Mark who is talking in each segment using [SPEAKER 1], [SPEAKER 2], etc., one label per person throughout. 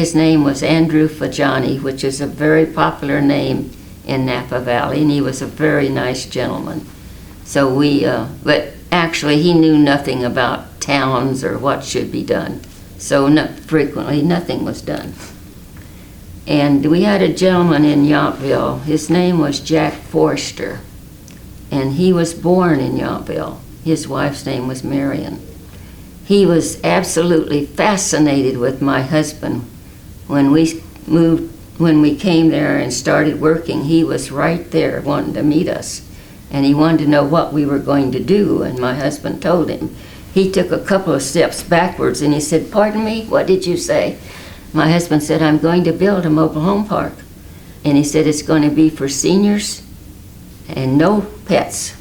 [SPEAKER 1] His name was Andrew Fajani, which is a very popular name in Napa Valley, and he was a very nice gentleman. So but actually he knew nothing about towns or what should be done. So frequently nothing was done. And we had a gentleman in Yountville. His name was Jack Forster, and he was born in Yountville. His wife's name was Marion. He was absolutely fascinated with my husband. When we came there and started working, he was right there wanting to meet us. And he wanted to know what we were going to do, and my husband told him. He took a couple of steps backwards and he said, "Pardon me, what did you say?" My husband said, "I'm going to build a mobile home park." And he said, "It's going to be for seniors and no pets."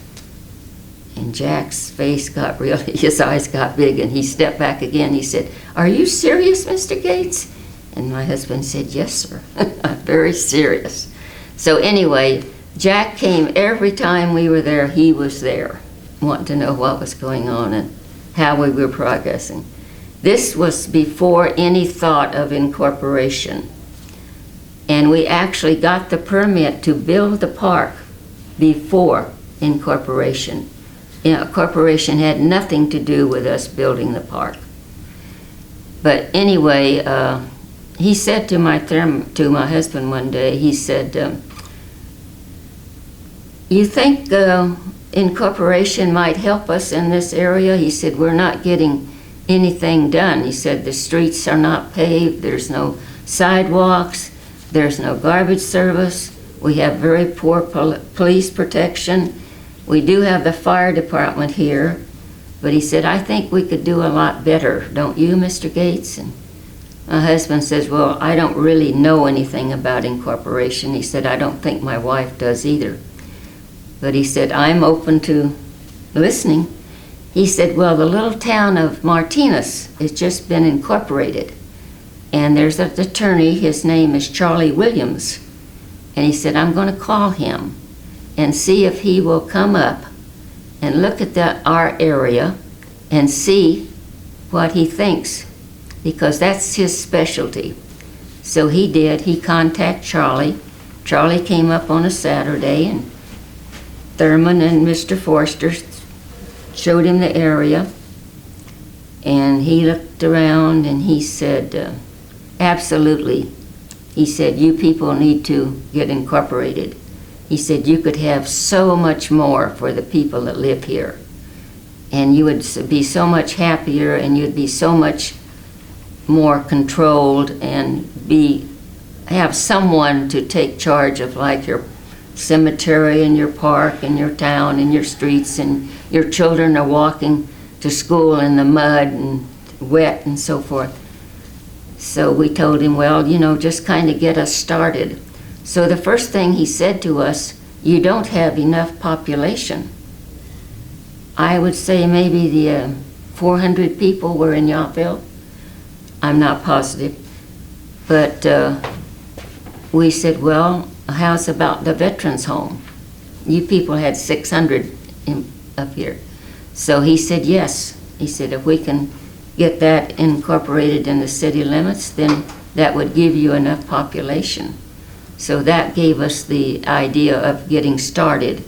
[SPEAKER 1] And Jack's face got really, his eyes got big, and he stepped back again. He said, "Are you serious, Mr. Gates?" And my husband said, "Yes, sir." I'm very serious. So anyway, Jack came every time we were there. He was there, wanting to know what was going on and how we were progressing. This was before any thought of incorporation. And we actually got the permit to build the park before incorporation. Corporation had nothing to do with us building the park. But anyway, he said to my husband one day, he said, "You think incorporation might help us in this area?" He said, "We're not getting anything done." He said, "The streets are not paved, there's no sidewalks, there's no garbage service, we have very poor police protection. We do have the fire department here, but," he said, "I think we could do a lot better, don't you, Mr. Gates?" And my husband says, "Well, I don't really know anything about incorporation." He said, "I don't think my wife does either." But he said, "I'm open to listening." He said, "Well, the little town of Martinez has just been incorporated, and there's an attorney, his name is Charlie Williams." And he said, "I'm going to call him and see if he will come up and look at our area and see what he thinks, because that's his specialty." So he did. He contacted Charlie. Charlie came up on a Saturday, and Thurman and Mr. Forster showed him the area, and he looked around and he said, "Absolutely." He said, "You people need to get incorporated." He said, "You could have so much more for the people that live here, and you would be so much happier, and you'd be so much more controlled, and have someone to take charge of, like your cemetery and your park and your town and your streets, and your children are walking to school in the mud and wet and so forth." So we told him, "Well, just kind of get us started." So the first thing he said to us, "You don't have enough population." I would say maybe the 400 people were in Yountville. I'm not positive. But we said, "Well, how's about the veterans home? You people had 600 up here." So he said, "Yes." He said, "If we can get that incorporated in the city limits, then that would give you enough population." So that gave us the idea of getting started.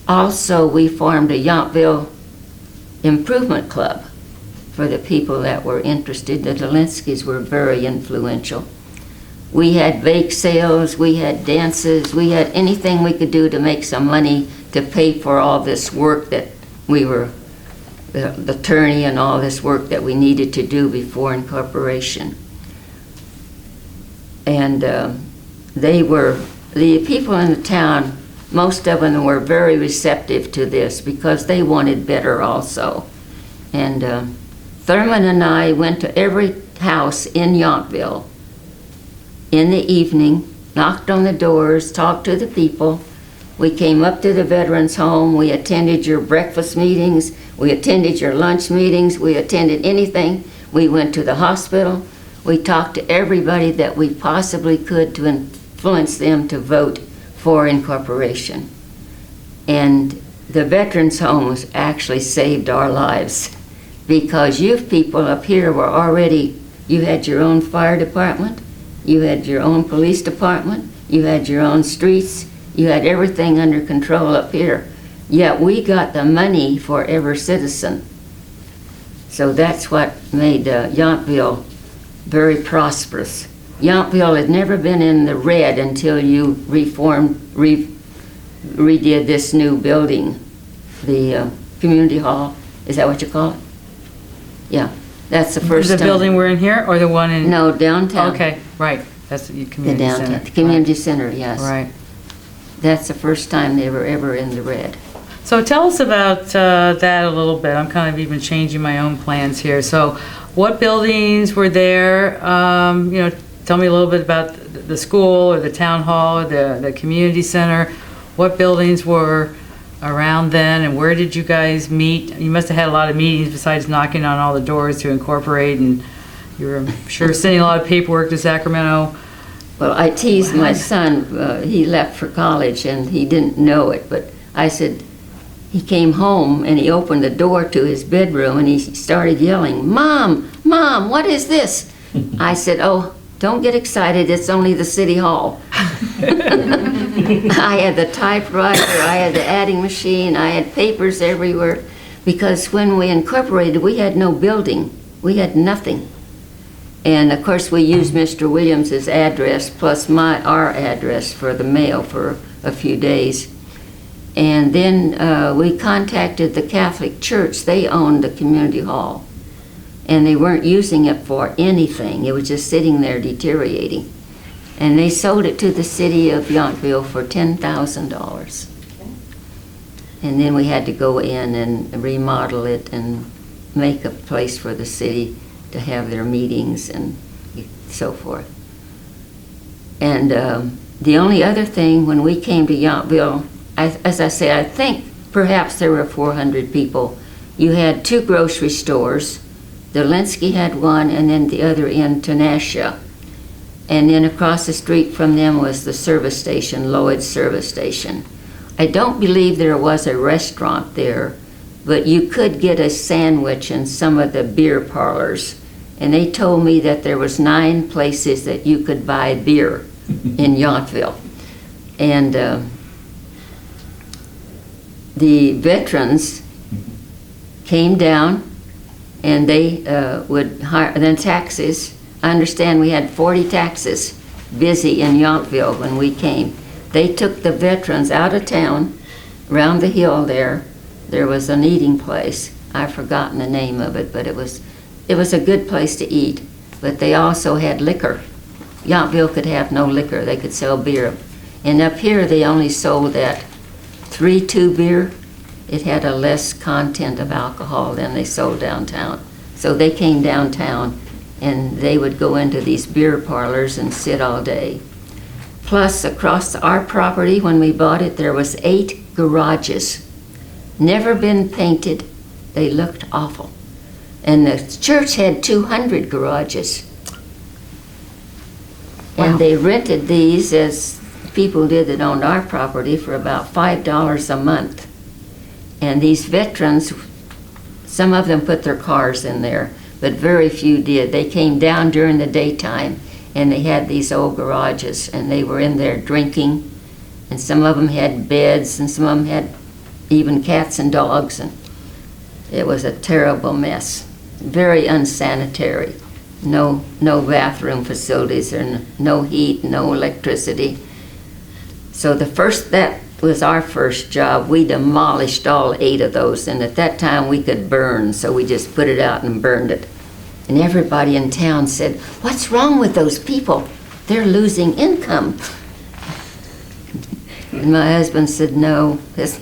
[SPEAKER 1] Also, we formed a Yountville Improvement Club for the people that were interested. The Delinskys were very influential. We had bake sales, we had dances, we had anything we could do to make some money to pay for all this work that the attorney and all this work that we needed to do before incorporation. And the people in the town, most of them were very receptive to this because they wanted better also. And Thurman and I went to every house in Yountville in the evening, knocked on the doors, talked to the people. We came up to the veterans home, we attended your breakfast meetings, we attended your lunch meetings, we attended anything. We went to the hospital, we talked to everybody that we possibly could to influence them to vote for incorporation. And the veterans homes actually saved our lives, because you people up here were already, you had your own fire department, You had your own police department, you had your own streets, you had everything under control up here. Yet we got the money for every citizen. So that's what made Yountville very prosperous. Yountville had never been in the red until you redid this new building, the community hall. Is that what you call it? Yeah, that's the first time.
[SPEAKER 2] The building we're in here, or the one in?
[SPEAKER 1] No, downtown.
[SPEAKER 2] Okay, right, that's the
[SPEAKER 1] The
[SPEAKER 2] community
[SPEAKER 1] downtown,
[SPEAKER 2] center.
[SPEAKER 1] the community center, yes.
[SPEAKER 2] Right.
[SPEAKER 1] That's the first time they were ever in the red.
[SPEAKER 2] So tell us about that a little bit. I'm kind of even changing my own plans here. So what buildings were there? Tell me a little bit about the school or the town hall or the community center. What buildings were around then, and where did you guys meet? You must have had a lot of meetings besides knocking on all the doors to incorporate, and you were, I'm sure, sending a lot of paperwork to Sacramento.
[SPEAKER 1] Well, I teased my son, he left for college and he didn't know it, but I said, he came home and he opened the door to his bedroom and he started yelling, "Mom, Mom, what is this?" I said, "Oh, don't get excited, it's only the city hall." I had the typewriter, I had the adding machine, I had papers everywhere, because when we incorporated, we had no building, we had nothing. And of course, we used Mr. Williams's address plus our address for the mail for a few days. And then we contacted the Catholic Church. They owned the community hall. And they weren't using it for anything. It was just sitting there deteriorating. And they sold it to the city of Yountville for $10,000. And then we had to go in and remodel it and make a place for the city to have their meetings and so forth. And the only other thing, when we came to Yountville, as I say, I think perhaps there were 400 people. You had 2 grocery stores. The Linsky had one, and then the other in Tenascia. And then across the street from them was the service station, Lloyd's service station. I don't believe there was a restaurant there, but you could get a sandwich in some of the beer parlors. And they told me that there was 9 places that you could buy beer in Yountville. And the veterans came down and they would hire, then taxis. I understand we had 40 taxis busy in Yountville when we came. They took the veterans out of town, around the hill there. There was an eating place. I've forgotten the name of it, but it was a good place to eat. But they also had liquor. Yountville could have no liquor. They could sell beer. And up here they only sold that 3-2 beer. It had a less content of alcohol than they sold downtown. So they came downtown and they would go into these beer parlors and sit all day. Plus, across our property, when we bought it, there was 8 garages. Never been painted. They looked awful. And the church had 200 garages.
[SPEAKER 2] Wow.
[SPEAKER 1] And they rented these, as people did that owned our property, for about $5 a month. And these veterans, some of them put their cars in there, but very few did. They came down during the daytime and they had these old garages and they were in there drinking, and some of them had beds and some of them had even cats and dogs, and it was a terrible mess. Very unsanitary. No bathroom facilities, or no heat, no electricity. So that was our first job. We demolished all 8 of those, and at that time we could burn, so we just put it out and burned it. And everybody in town said, "What's wrong with those people? They're losing income." And my husband said, "No, it's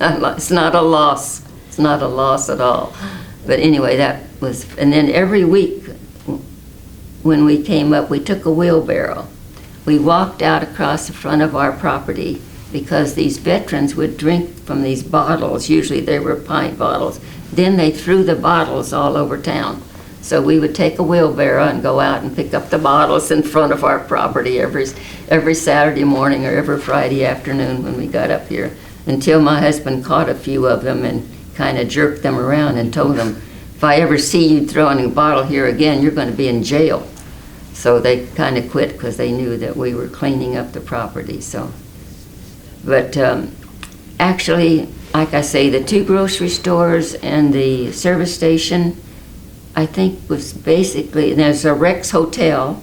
[SPEAKER 1] not a loss. It's not a loss at all." But anyway, that was, and then every week when we came up, we took a wheelbarrow. We walked out across the front of our property, because these veterans would drink from these bottles. Usually they were pint bottles. Then they threw the bottles all over town. So we would take a wheelbarrow and go out and pick up the bottles in front of our property every Saturday morning or every Friday afternoon when we got up here, until my husband caught a few of them and kind of jerked them around and told them, "If I ever see you throwing a bottle here again, you're going to be in jail." So they kind of quit because they knew that we were cleaning up the property, so. But actually, like I say, the 2 grocery stores and the service station, I think was basically, there's a Rex Hotel.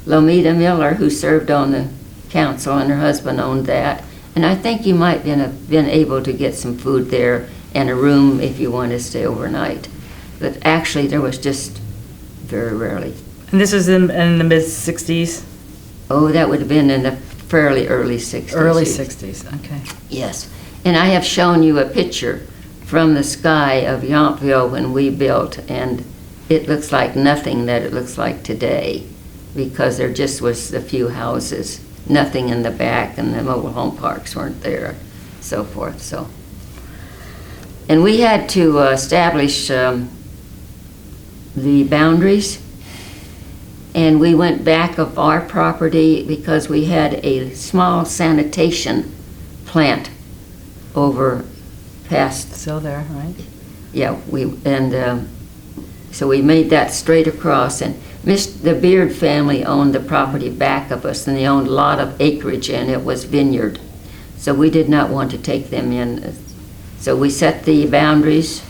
[SPEAKER 1] Lomita Miller, who served on the council, and her husband owned that. And I think you might have been able to get some food there and a room if you wanted to stay overnight. But actually, there was just very rarely.
[SPEAKER 2] And this is in the mid-60s?
[SPEAKER 1] Oh, that would have been in the fairly early 60s.
[SPEAKER 2] Early 60s, okay.
[SPEAKER 1] Yes. And I have shown you a picture from the sky of Yountville when we built, and it looks like nothing that it looks like today, because there just was a few houses, nothing in the back, and the mobile home parks weren't there, so forth, so. And we had to establish the boundaries, and we went back of our property because we had a small sanitation plant over past.
[SPEAKER 2] Still there, right?
[SPEAKER 1] Yeah, so we made that straight across, and the Beard family owned the property back of us, and they owned a lot of acreage, and it was vineyard. So we did not want to take them in. So we set the boundaries,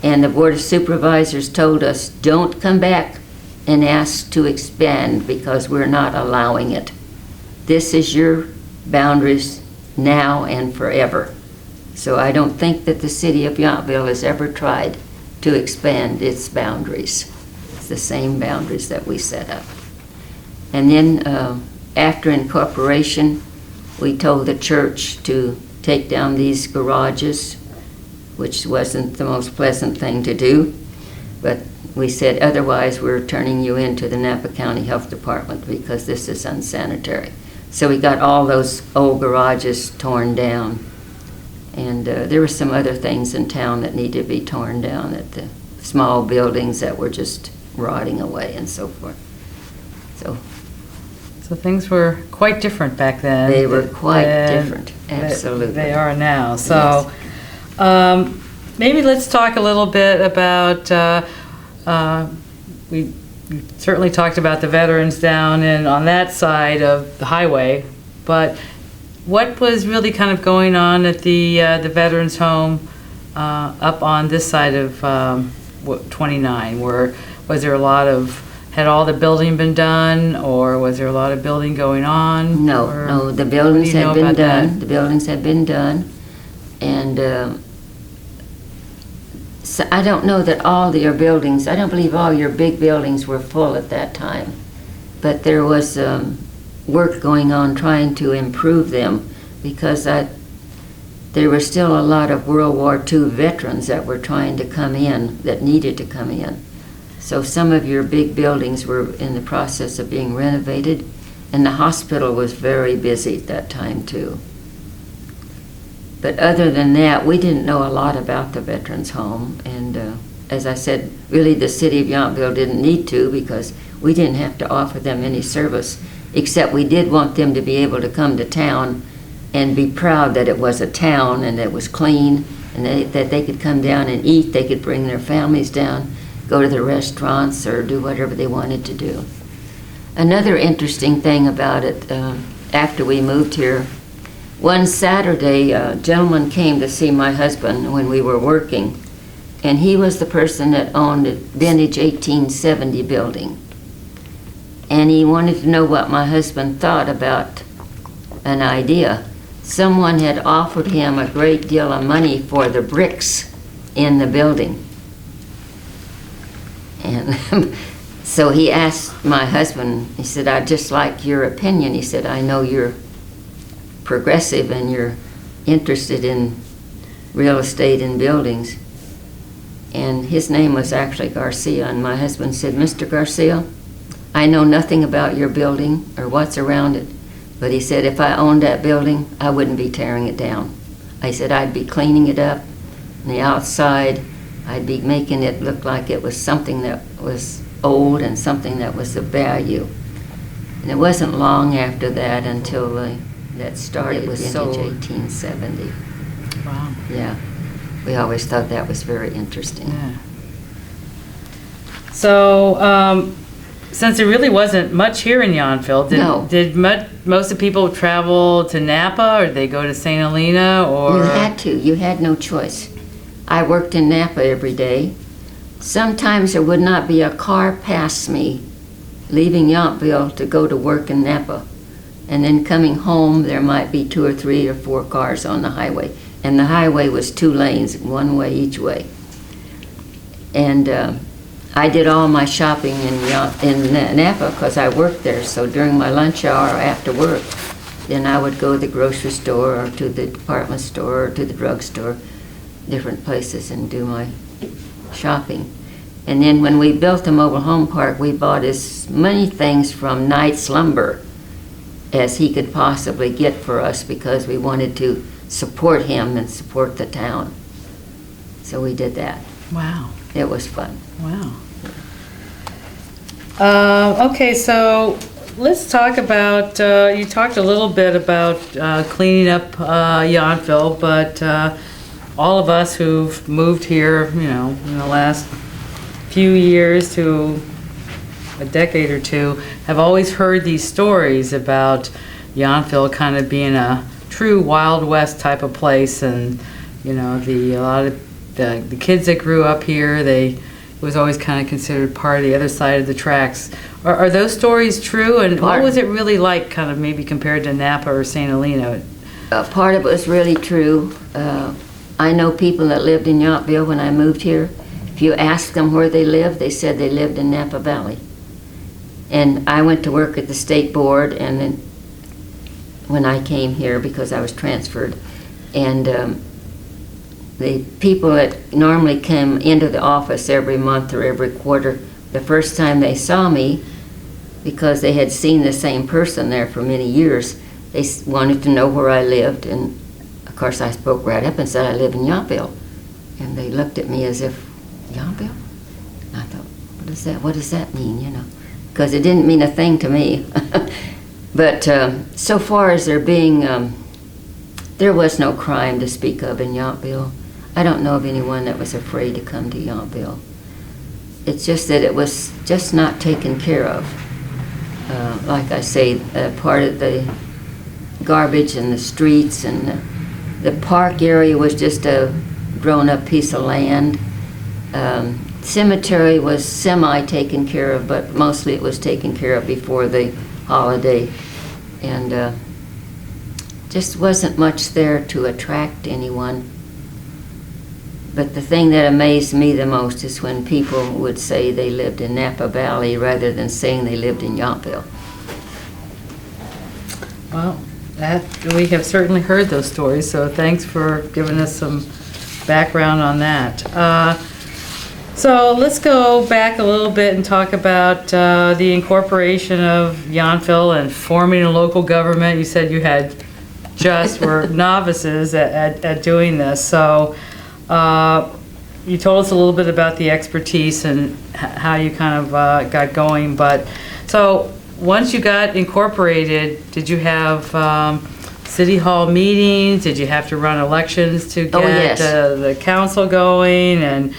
[SPEAKER 1] and the Board of Supervisors told us, don't come back and ask to expand because we're not allowing it. This is your boundaries now and forever. So I don't think that the city of Yountville has ever tried to expand its boundaries. It's the same boundaries that we set up. And then after incorporation, we told the church to take down these garages, which wasn't the most pleasant thing to do, but we said otherwise we're turning you into the Napa County Health Department because this is unsanitary. So we got all those old garages torn down. And there were some other things in town that needed to be torn down, at the small buildings that were just rotting away and so forth.
[SPEAKER 2] So things were quite different back then.
[SPEAKER 1] They were quite different, absolutely.
[SPEAKER 2] They are now. So maybe let's talk a little bit about, we certainly talked about the veterans down and on that side of the highway, but what was really kind of going on at the veterans home up on this side of 29? Was there a lot of, had all the building been done, or was there a lot of building going on?
[SPEAKER 1] No, the buildings had been done. The buildings had been done, and so I don't know that all your buildings, I don't believe all your big buildings were full at that time, but there was work going on trying to improve them, because there were still a lot of World War II veterans that were trying to come in, that needed to come in. So some of your big buildings were in the process of being renovated, and the hospital was very busy at that time too. But other than that, we didn't know a lot about the veterans home, and as I said, really the city of Yountville didn't need to, because we didn't have to offer them any service, except we did want them to be able to come to town and be proud that it was a town and it was clean, and that they could come down and eat. They could bring their families down, go to the restaurants, or do whatever they wanted to do. Another interesting thing about it, after we moved here, one Saturday, a gentleman came to see my husband when we were working, and he was the person that owned a vintage 1870 building. And he wanted to know what my husband thought about an idea. Someone had offered him a great deal of money for the bricks in the building. And so he asked my husband, he said, I'd just like your opinion. He said, I know you're progressive and you're interested in real estate and buildings. And his name was actually Garcia, and my husband said, Mr. Garcia, I know nothing about your building or what's around it, but he said, if I owned that building, I wouldn't be tearing it down. I said, I'd be cleaning it up on the outside. I'd be making it look like it was something that was old and something that was of value. And it wasn't long after that until that started with vintage 1870.
[SPEAKER 2] Wow.
[SPEAKER 1] Yeah. We always thought that was very interesting.
[SPEAKER 2] Yeah. So since there really wasn't much here in Yountville,
[SPEAKER 1] No.
[SPEAKER 2] did most of the people travel to Napa, or did they go to St. Helena, or?
[SPEAKER 1] You had to. You had no choice. I worked in Napa every day. Sometimes there would not be a car past me leaving Yountville to go to work in Napa. And then coming home, there might be 2 or 3 or 4 cars on the highway. And the highway was 2 lanes, one way each way. And I did all my shopping in Napa because I worked there. So during my lunch hour after work, then I would go to the grocery store or to the department store or to the drugstore, different places, and do my shopping. And then when we built the mobile home park, we bought as many things from Knight's Lumber as he could possibly get for us because we wanted to support him and support the town. So we did that.
[SPEAKER 2] Wow,
[SPEAKER 1] It was fun.
[SPEAKER 2] wow. Okay, so let's talk about, you talked a little bit about cleaning up Yountville, but all of us who've moved here, you know, in the last few years to a decade or two, have always heard these stories about Yountville kind of being a true Wild West type of place, and you know, a lot of the kids that grew up here, it was always kind of considered part of the other side of the tracks. Are those stories true? And what was it really like, kind of maybe compared to Napa or St. Helena?
[SPEAKER 1] Part of it was really true. I know people that lived in Yountville when I moved here. If you asked them where they lived, they said they lived in Napa Valley. And I went to work at the state board, and then when I came here because I was transferred, and the people that normally came into the office every month or every quarter, the first time they saw me, because they had seen the same person there for many years, they wanted to know where I lived, and of course I spoke right up and said I live in Yountville. And they looked at me as if, Yountville? And I thought, what does that mean, you know? Because it didn't mean a thing to me. But so far as there being, there was no crime to speak of in Yountville. I don't know of anyone that was afraid to come to Yountville. It's just that it was just not taken care of. Like I say, part of the garbage and the streets and the park area was just a grown-up piece of land. Cemetery was semi-taken care of, but mostly it was taken care of before the holiday. And just wasn't much there to attract anyone. But the thing that amazed me the most is when people would say they lived in Napa Valley rather than saying they lived in Yountville.
[SPEAKER 2] Well, we have certainly heard those stories, so thanks for giving us some background on that. So let's go back a little bit and talk about the incorporation of Yountville and forming a local government. You said you had were novices at doing this. So you told us a little bit about the expertise and how you kind of got going. But so once you got incorporated, did you have city hall meetings? Did you have to run elections to get
[SPEAKER 1] yes.
[SPEAKER 2] the council going? And